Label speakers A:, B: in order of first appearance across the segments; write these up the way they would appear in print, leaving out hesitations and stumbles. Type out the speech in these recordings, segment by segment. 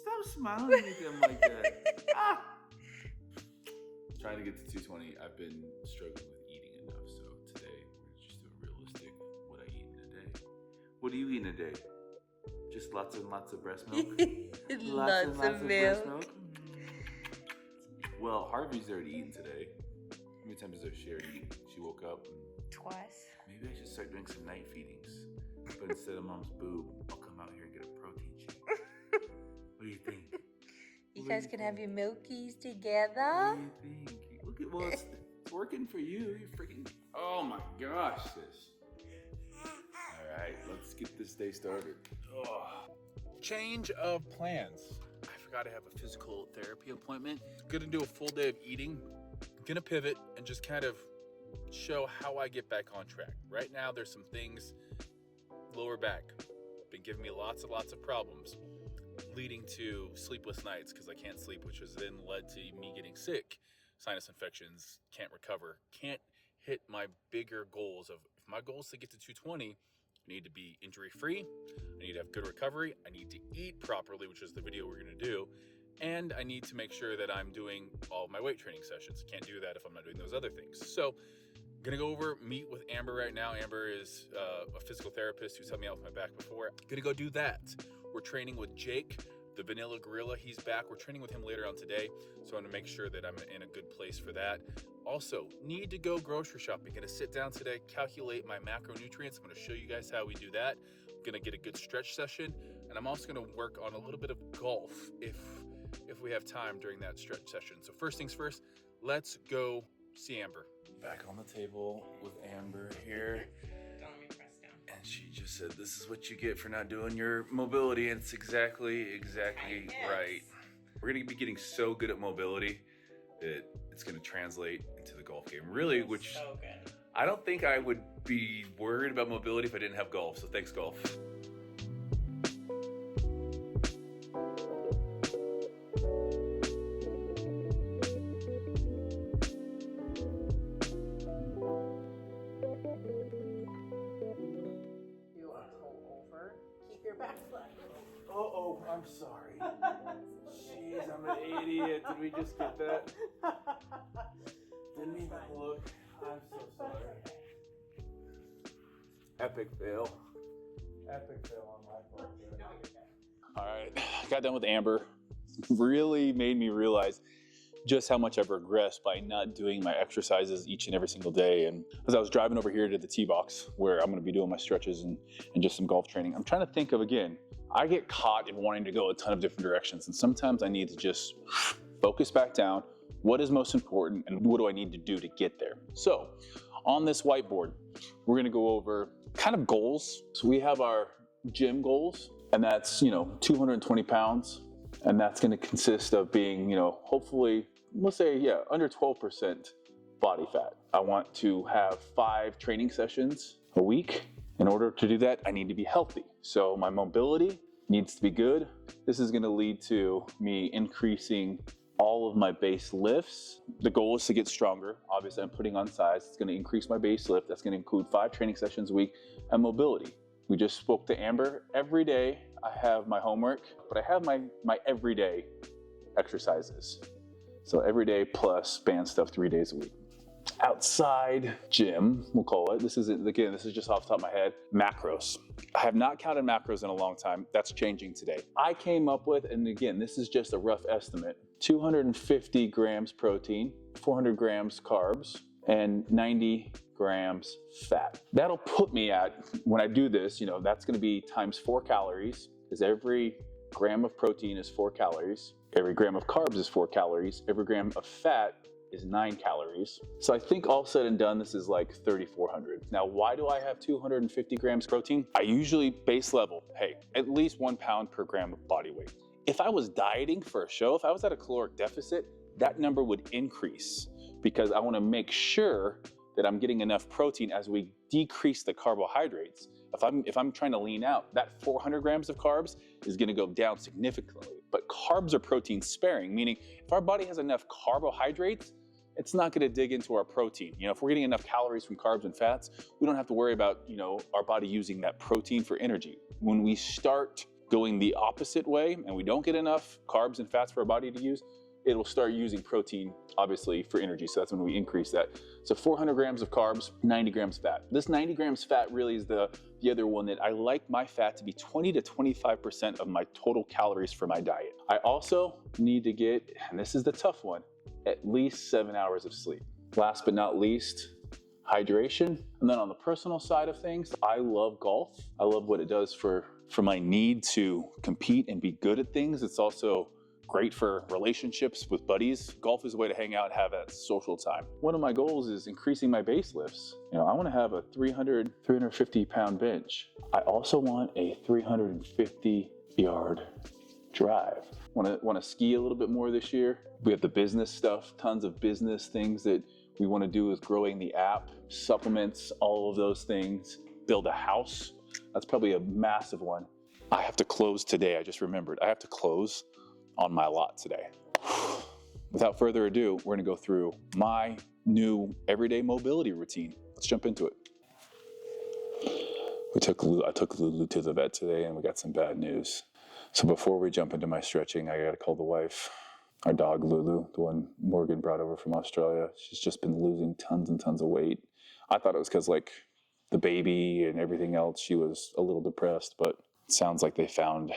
A: Stop smiling at them like that. Ah! Trying to get to 220. I've been struggling with eating enough, so today we're just doing realistic what I eat in a day. What do you eat in a day? Just lots and lots of breast milk?
B: Lots of milk.
A: Breast milk? Well, Harvey's already eaten today. How many times does she already eat? She woke up and...
B: Twice.
A: Maybe I should start doing some night feedings. But instead of mom's boob, I'll come out here and get a protein shake. What do you think?
B: You guys can have your milkies together.
A: What do you think? Look at, well, it's working for you. You're freaking, oh my gosh, sis. All right, let's get this day started. Oh. Change of plans. I forgot I have a physical therapy appointment. Gonna do a full day of eating. Gonna pivot and just kind of show how I get back on track. Right now, there's some things, lower back, been giving me lots and lots of problems, leading to sleepless nights because I can't sleep, which has then led to me getting sick, sinus infections, can't recover, can't hit my bigger goals of, if my goal is to get to 220, I need to be injury free, I need to have good recovery, I need to eat properly, which is the video we're gonna do, and I need to make sure that I'm doing all of my weight training sessions. Can't do that if I'm not doing those other things. So I'm gonna go over, meet with Amber right now. Amber is a physical therapist who's helped me out with my back before. Gonna go do that. We're training with Jake, the Vanilla Gorilla. He's back. We're training with him later on today. So I'm gonna make sure that I'm in a good place for that. Also, need to go grocery shopping. Gonna sit down today, calculate my macronutrients. I'm gonna show you guys how we do that. I'm gonna get a good stretch session. And I'm also gonna work on a little bit of golf if we have time during that stretch session. So first things first, let's go see Amber. Back on the table with Amber here.
B: Don't let me press down.
A: And she just said, this is what you get for not doing your mobility. And it's exactly right. We're gonna be getting so good at mobility that it's gonna translate into the golf game. Really, which
B: So good.
A: I don't think I would be worried about mobility if I didn't have golf. So thanks, golf.
B: Keep your back flat.
A: Oh, I'm sorry. Jeez, I'm an idiot. Did we just get that? Didn't even look. I'm so sorry. Epic fail. Epic fail on my part.
B: No, you're good.
C: All right, got done with Amber. Really made me realize just how much I've regressed by not doing my exercises each and every single day. And as I was driving over here to the tee box where I'm gonna be doing my stretches and just some golf training, I'm trying to think of, again, I get caught in wanting to go a ton of different directions. And sometimes I need to just focus back down. What is most important and what do I need to do to get there? So on this whiteboard, we're gonna go over kind of goals. So we have our gym goals, and that's, 220 pounds. And that's gonna consist of being, hopefully, let's say, under 12% body fat. I want to have 5 training sessions a week. In order to do that, I need to be healthy. So my mobility needs to be good. This is gonna lead to me increasing all of my base lifts. The goal is to get stronger. Obviously, I'm putting on size. It's gonna increase my base lift. That's gonna include 5 training sessions a week and mobility. We just spoke to Amber. Every day I have my homework, but I have my everyday exercises. So every day plus band stuff 3 days a week. Outside gym, we'll call it. This is just off the top of my head. Macros. I have not counted macros in a long time. That's changing today. I came up with, and again, this is just a rough estimate, 250 grams protein, 400 grams carbs, and 90 grams fat. That'll put me at, when I do this, that's gonna be times 4 calories, because every gram of protein is 4 calories. Every gram of carbs is 4 calories. Every gram of fat is 9 calories. So I think all said and done, this is like 3,400. Now, why do I have 250 grams protein? I usually base level, at least 1 pound per gram of body weight. If I was dieting for a show, if I was at a caloric deficit, that number would increase because I wanna make sure that I'm getting enough protein as we decrease the carbohydrates. If I'm trying to lean out, that 400 grams of carbs is gonna go down significantly. But carbs are protein sparing, meaning if our body has enough carbohydrates, it's not gonna dig into our protein. If we're getting enough calories from carbs and fats, we don't have to worry about, our body using that protein for energy. When we start going the opposite way and we don't get enough carbs and fats for our body to use, it'll start using protein, obviously, for energy. So that's when we increase that. So 400 grams of carbs, 90 grams fat. This 90 grams fat really is the other one that I like my fat to be 20 to 25% of my total calories for my diet. I also need to get, and this is the tough one, at least 7 hours of sleep. Last but not least, hydration. And then on the personal side of things, I love golf. I love what it does for my need to compete and be good at things. It's also great for relationships with buddies. Golf is a way to hang out and have that social time. One of my goals is increasing my base lifts. You know, I want to have a 350 pound bench. I also want a 350 yard drive. Want to ski a little bit more this year. We have the business stuff, tons of business things that we want to do with growing the app, supplements, all of those things, build a house. That's probably a massive one. I have to close today. I just remembered. I have to close on my lot today. Without further ado, we're gonna go through my new everyday mobility routine. Let's jump into it. I took Lulu to the vet today and we got some bad news. So before we jump into my stretching, I gotta call the wife. Our dog Lulu, the one Morgan brought over from Australia, she's just been losing tons and tons of weight. I thought it was because like the baby and everything else, she was a little depressed, but it sounds like they found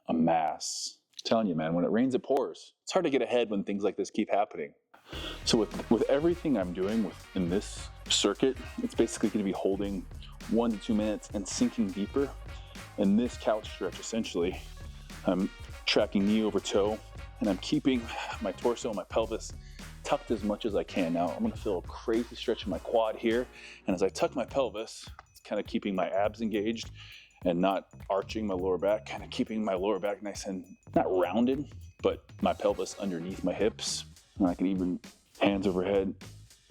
C: a mass. I'm telling you, man, when it rains, it pours. It's hard to get ahead when things like this keep happening. So with everything I'm doing in this circuit, it's basically going to be holding 1 to 2 minutes and sinking deeper. In this couch stretch, essentially, I'm tracking knee over toe, and I'm keeping my torso and my pelvis tucked as much as I can. Now, I'm going to feel a crazy stretch in my quad here, and as I tuck my pelvis, it's kind of keeping my abs engaged and not arching my lower back, kind of keeping my lower back nice and not rounded, but my pelvis underneath my hips. And I can even hands overhead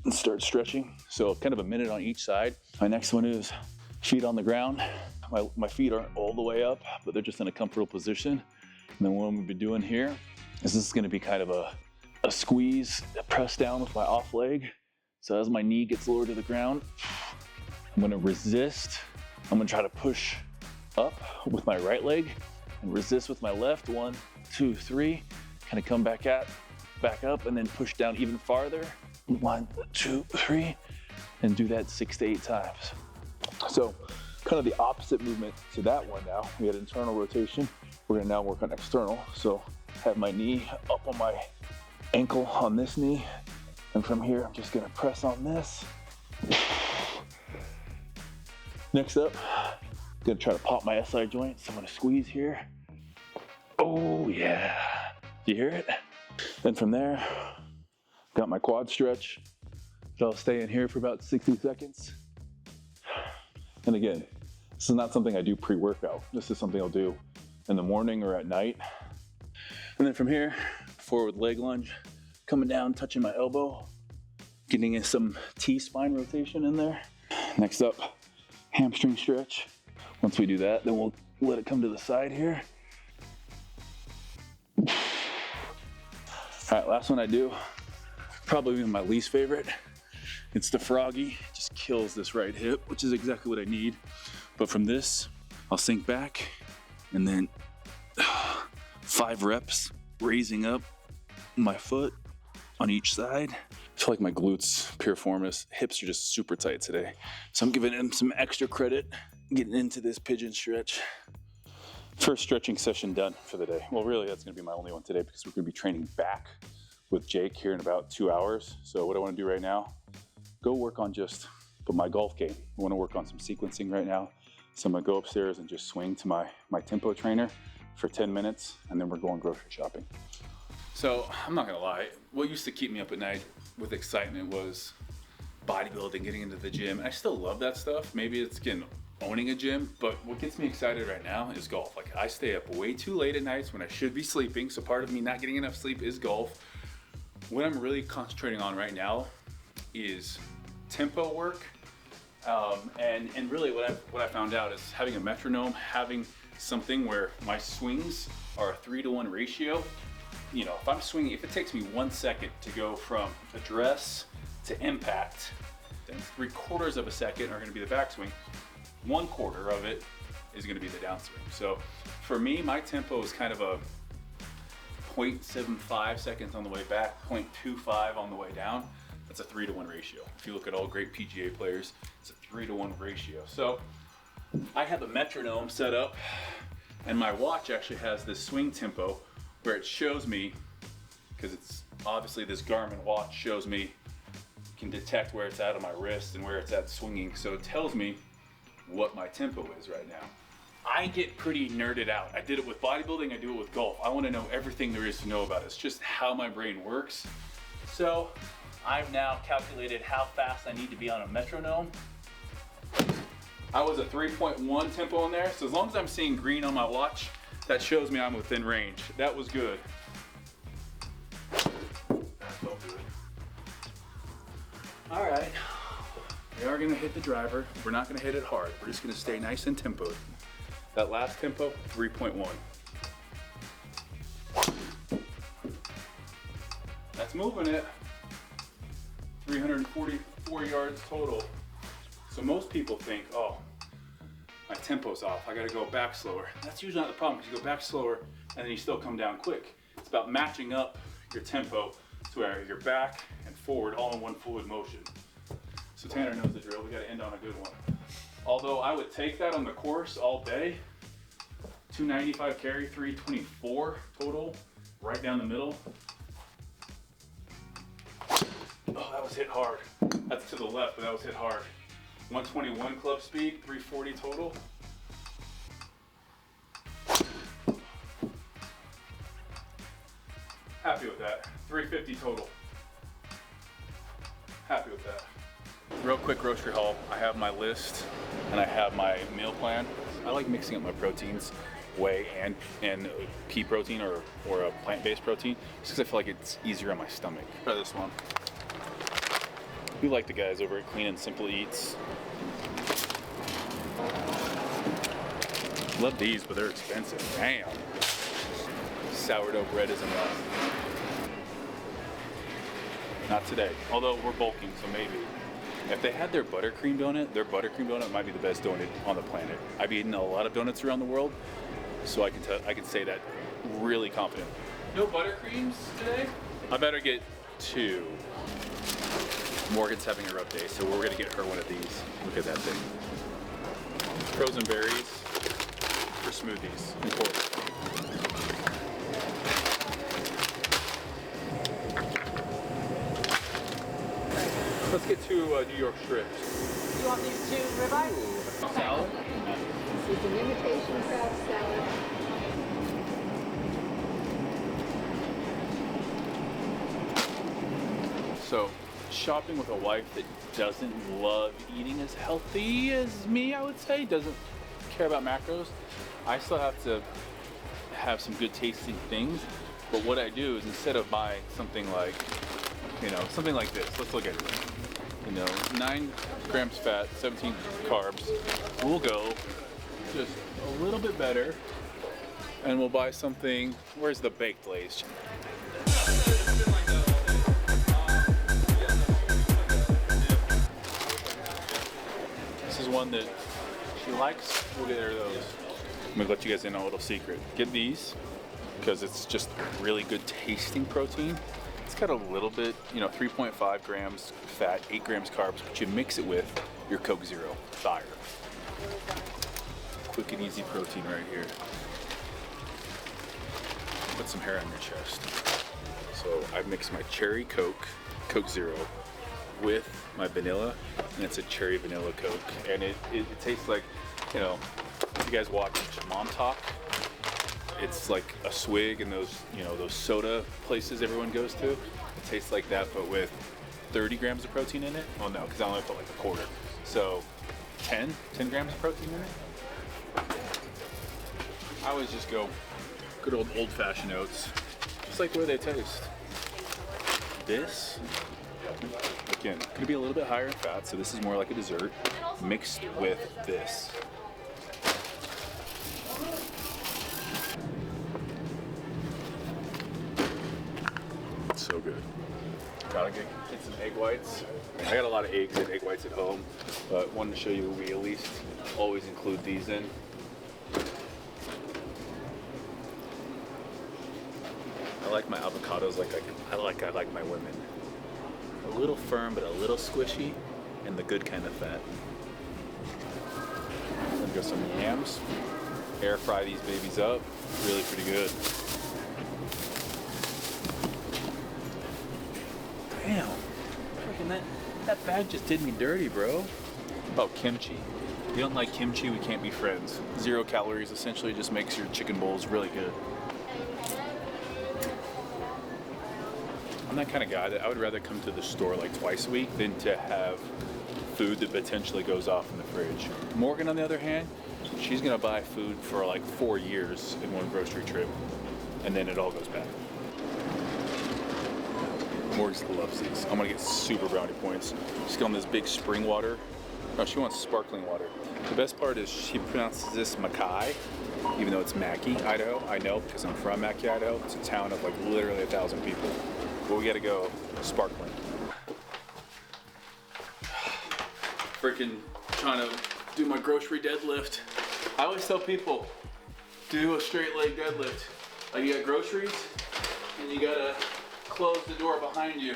C: and start stretching. So kind of a minute on each side. My next one is feet on the ground. My feet aren't all the way up, but they're just in a comfortable position. And then what I'm gonna be doing here is this is gonna be kind of a squeeze, a press down with my off leg. So as my knee gets lower to the ground, I'm gonna resist. I'm gonna try to push up with my right leg and resist with my left. 1, 2, 3. Kind of come back up and then push down even farther. 1, 2, 3, and do that 6 to 8 times. So kind of the opposite movement to that one now. We had internal rotation. We're gonna now work on external. So have my knee up on my ankle on this knee. And from here, I'm just gonna press on this. Next up, gonna try to pop my SI joint, so I'm gonna squeeze here. Oh yeah, you hear it? Then from there, got my quad stretch. So I'll stay in here for about 60 seconds. And again, this is not something I do pre-workout. This is something I'll do in the morning or at night. And then from here, forward leg lunge, coming down, touching my elbow, getting in some T-spine rotation in there. Next up, hamstring stretch. Once we do that, then we'll let it come to the side here. All right, last one I do, probably my least favorite. It's the froggy, it just kills this right hip, which is exactly what I need. But from this, I'll sink back and then 5 reps, raising up my foot on each side. I feel like my glutes, piriformis, hips are just super tight today. So I'm giving them some extra credit, getting into this pigeon stretch. First stretching session done for the day. Well, really, that's gonna be my only one today because we're gonna be training back with Jake here in about 2 hours. So what I wanna do right now, go work on but my golf game. I wanna work on some sequencing right now. So I'm gonna go upstairs and just swing to my tempo trainer for 10 minutes, and then we're going grocery shopping. So I'm not gonna lie, what used to keep me up at night with excitement was bodybuilding, getting into the gym. I still love that stuff. Maybe it's owning a gym, but what gets me excited right now is golf. Like, I stay up way too late at nights when I should be sleeping, so part of me not getting enough sleep is golf. What I'm really concentrating on right now is tempo work, and really what I found out is having a metronome, having something where my swings are a 3-to-1 ratio. You know, if I'm swinging, if it takes me 1 second to go from address to impact, then 3/4 of a second are gonna be the backswing. 1/4 of it is going to be the downswing. So for me, my tempo is kind of a 0.75 seconds on the way back, 0.25 on the way down. That's a 3-to-1 ratio. If you look at all great PGA players, it's a 3-to-1 ratio. So I have a metronome set up, and my watch actually has this swing tempo where it shows me, because it's obviously this Garmin watch shows me, can detect where it's at on my wrist and where it's at swinging. So it tells me what my tempo is right now. I get pretty nerded out. I did it with bodybuilding, I do it with golf. I want to know everything there is to know about it. It's just how my brain works. So I've now calculated how fast I need to be on a metronome. I was a 3.1 tempo in there, so as long as I'm seeing green on my watch, that shows me I'm within range. That was good. That felt good. All right, we are gonna hit the driver. We're not gonna hit it hard. We're just gonna stay nice and tempoed. That last tempo, 3.1. That's moving it. 344 yards total. So most people think, oh, my tempo's off. I gotta go back slower. That's usually not the problem, because you go back slower and then you still come down quick. It's about matching up your tempo to where you're back and forward all in one fluid motion. So Tanner knows the drill. We gotta end on a good one. Although I would take that on the course all day. 295 carry, 324 total, right down the middle. Oh, that was hit hard. That's to the left, but that was hit hard. 121 club speed, 340 total. Happy with that. 350 total. Happy with that. Real quick grocery haul. I have my list and I have my meal plan. I like mixing up my proteins, whey and pea protein or a plant-based protein, just because I feel like it's easier on my stomach. Try this one. We like the guys over at Clean and Simple Eats. Love these, but they're expensive. Damn. Sourdough bread is a must. Not today, although we're bulking, so maybe. If they had their buttercream donut might be the best donut on the planet. I've eaten a lot of donuts around the world, so I can say that really confident. No buttercreams today? I better get 2. Morgan's having a rough day, so we're gonna get her one of these. Look at that thing. Frozen berries for smoothies. Important. Let's get 2 New York strips.
B: You want these 2 ribeyes?
C: Salad?
D: This is an imitation crab salad.
C: So, shopping with a wife that doesn't love eating as healthy as me, I would say, doesn't care about macros, I still have to have some good tasting things. But what I do is, instead of buying something like, something like this, let's look at it. 9 grams fat, 17 carbs. We'll go just a little bit better, and we'll buy something. Where's the baked Lay's? This is one that she likes. We'll get her those. I'm gonna let you guys in on a little secret. Get these because it's just really good tasting protein. It's got a little bit, 3.5 grams fat, 8 grams carbs, but you mix it with your Coke Zero, fire. Quick and easy protein right here. Put some hair on your chest. So I mix my cherry Coke Zero, with my vanilla, and it's a cherry vanilla Coke. And it tastes like, if you guys watch Mom Talk, it's like a swig in those, those soda places everyone goes to. It tastes like that, but with 30 grams of protein in it. Well, no, because I only put like a quarter. So 10 grams of protein in it. I always just go good old-fashioned oats, just like the way they taste. This, again, gonna be a little bit higher in fat, so this is more like a dessert mixed with this. So good. Gotta get some egg whites. I got a lot of eggs and egg whites at home, but wanted to show you we at least always include these in. like my avocados like I like my women. A little firm, but a little squishy, and the good kind of fat. Then go some yams. Air fry these babies up. Really pretty good. Damn. Freaking that bag just did me dirty, bro. Oh, kimchi. If you don't like kimchi, we can't be friends. 0 calories essentially just makes your chicken bowls really good. I'm that kind of guy that I would rather come to the store like twice a week than to have food that potentially goes off in the fridge. Morgan, on the other hand, she's gonna buy food for like 4 years in one grocery trip, and then it all goes bad. Morgan loves these. I'm gonna get super brownie points. She's got this big spring water. No, she wants sparkling water. The best part is she pronounces this Mackay, even though it's Mackay, Idaho. I know because I'm from Mackay, Idaho. It's a town of like literally 1,000 people. But we gotta go sparkling. Freaking trying to do my grocery deadlift. I always tell people, do a straight leg deadlift. Like you got groceries, and you gotta close the door behind you.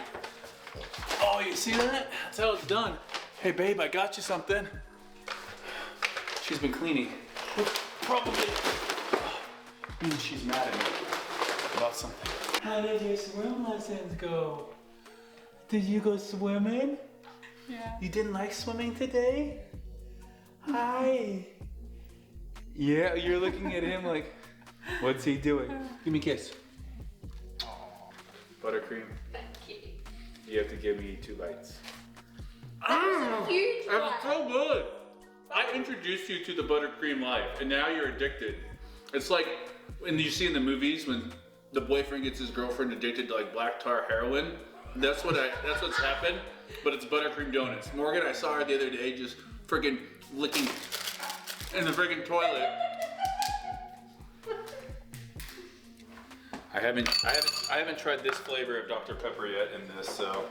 C: Oh, you see that? That's how it's done. Hey babe, I got you something. She's been cleaning. Probably means she's mad at me about something. How did your swim lessons go? Did you go swimming? Yeah. You didn't like swimming today? Hi. Yeah, you're looking at him like, what's he doing? Give me a kiss. Buttercream.
D: Thank you.
C: You have to give me 2 bites.
D: That's a huge
A: That's
D: one.
A: so good. I introduced you to the buttercream life, and now you're addicted. It's like when you see in the movies when the boyfriend gets his girlfriend addicted to like black tar heroin. That's what's happened, but it's buttercream donuts. Morgan, I saw her the other day just freaking licking in the freaking toilet. I haven't tried this flavor of Dr. Pepper yet in this, so.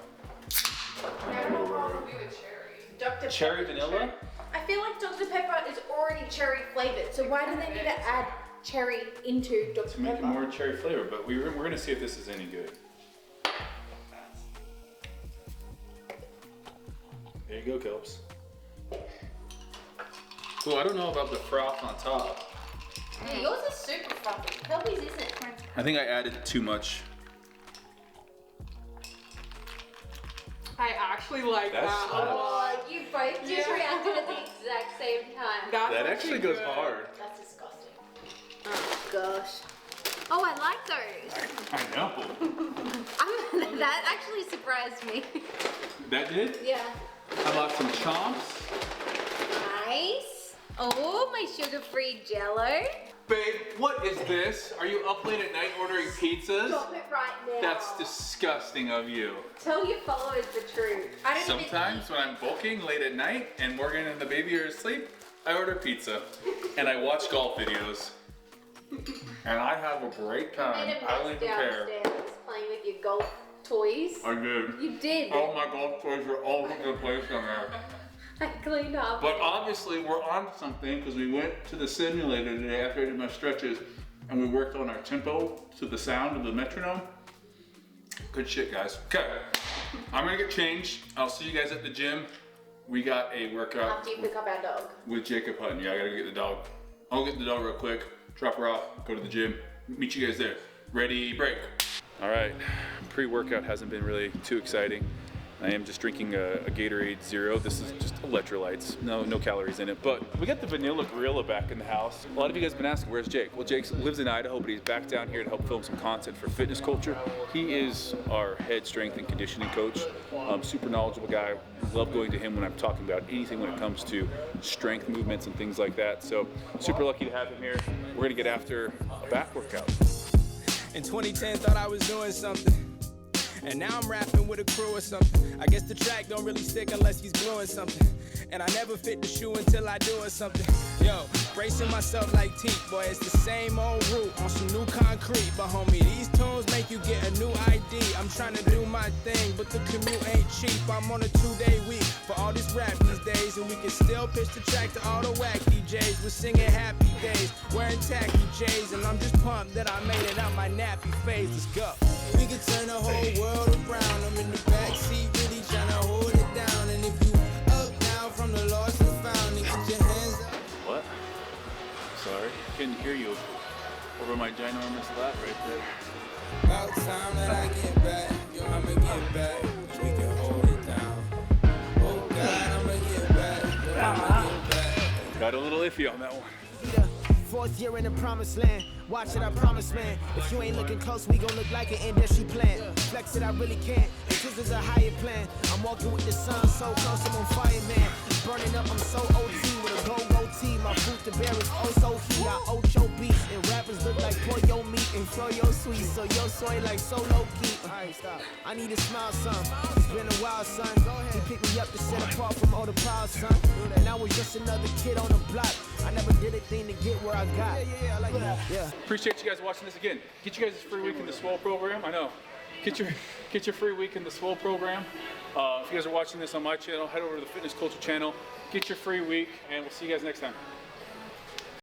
D: Dr.
C: Cherry
D: Pepper
C: vanilla?
D: cherry. I feel like Dr. Pepper is already cherry flavored, so why do they need to add cherry into Dr.
C: To make it
D: Pepper?
C: more cherry flavor, but we're gonna see if this is any good. There you go, Kelps. Well, I don't know about the froth on top.
D: Yeah, yours is super frothy. Kelby's isn't.
C: I think I added too much.
B: I actually like
C: That's
B: that.
C: hot.
D: Oh, you both just
B: Yeah.
D: reacted at the exact same time.
B: That's
C: That actually goes
B: good.
C: hard.
D: That's disgusting. Oh gosh. Oh, I like those.
C: I know.
D: That actually surprised me.
C: That did?
D: Yeah.
C: How about some chomps?
D: Nice. Oh, my sugar-free Jello.
A: Babe, what is this? Are you up late at night ordering pizzas?
D: Stop it right now.
A: That's disgusting of you.
D: Tell your followers the truth. I don't
A: Sometimes when I'm bulking late at night and Morgan and the baby are asleep, I order pizza and I watch golf videos. And I have a great time.
D: Even
A: I don't even care.
D: downstairs playing with your golf toys.
A: I did.
D: You did.
A: All my golf toys are all over the place on there.
D: I cleaned up.
A: But obviously we're on something because we went to the simulator today after I did my stretches and we worked on our tempo to the sound of the metronome. Good shit, guys. Okay, I'm gonna get changed. I'll see you guys at the gym. We got a workout
D: After you pick up our dog.
A: with Jacob Hutton. Yeah, I gotta get the dog. I'll get the dog real quick, drop her off, go to the gym. Meet you guys there. Ready, break. All right, pre-workout hasn't been really too exciting. I am just drinking a Gatorade Zero. This is just electrolytes, no calories in it. But we got the vanilla gorilla back in the house. A lot of you guys have been asking, where's Jake? Well, Jake lives in Idaho, but he's back down here to help film some content for Fitness Culture. He is our head strength and conditioning coach. Super knowledgeable guy. Love going to him when I'm talking about anything when it comes to strength movements and things like that. So super lucky to have him here. We're gonna get after a back workout.
E: In 2010, thought I was doing something. And now I'm rapping with a crew or something. I guess the track don't really stick unless he's gluing something. And I never fit the shoe until I do it something. Yo, Bracing myself like teeth, boy, it's the same old route on some new concrete. But homie, these tunes make you get a new ID. I'm trying to do my thing, but the commute ain't cheap. I'm on a 2-day week for all this rap these days, and we can still pitch the track to all the whack DJs. We're singing happy days, wearing tacky J's, and I'm just pumped that I made it out my nappy phase. Let's go. We can turn the whole world around. I'm in the backseat, really trying to hold it down. And if you up now from the lost and found, then get your hands up.
C: What? Sorry, couldn't hear you over my ginormous lap right there.
E: About time that I get back, yo, I'ma get back. We can hold it down. Oh God, I'ma get back, yo, I'ma get back.
C: Got a little iffy on that one.
F: Fourth year in the promised land. Watch it, I promise, man. If you ain't looking close, we gon' look like an industry plan. Flex it, I really can't. This is a higher plan. I'm walking with the sun so close, I'm on fire, man. Burning up, I'm so OT with a go-go-T. My fruit to bear is oh so heat. I ocho beats, and rappers look like pollo meat and flow yo sweet. So yo soy like so low key. Alright, stop. I need a smile, son. It's been a while, son. He picked me up to set apart from all the proud, son. And I was just another kid on the block. I never did a thing to get where I got. Yeah, I like that. Yeah.
C: Appreciate you guys watching this again. Get you guys a free week in the Swole program. I know. Get your free week in the Swole program. If you guys are watching this on my channel, head over to the Fitness Culture channel. Get your free week, and we'll see you guys next time.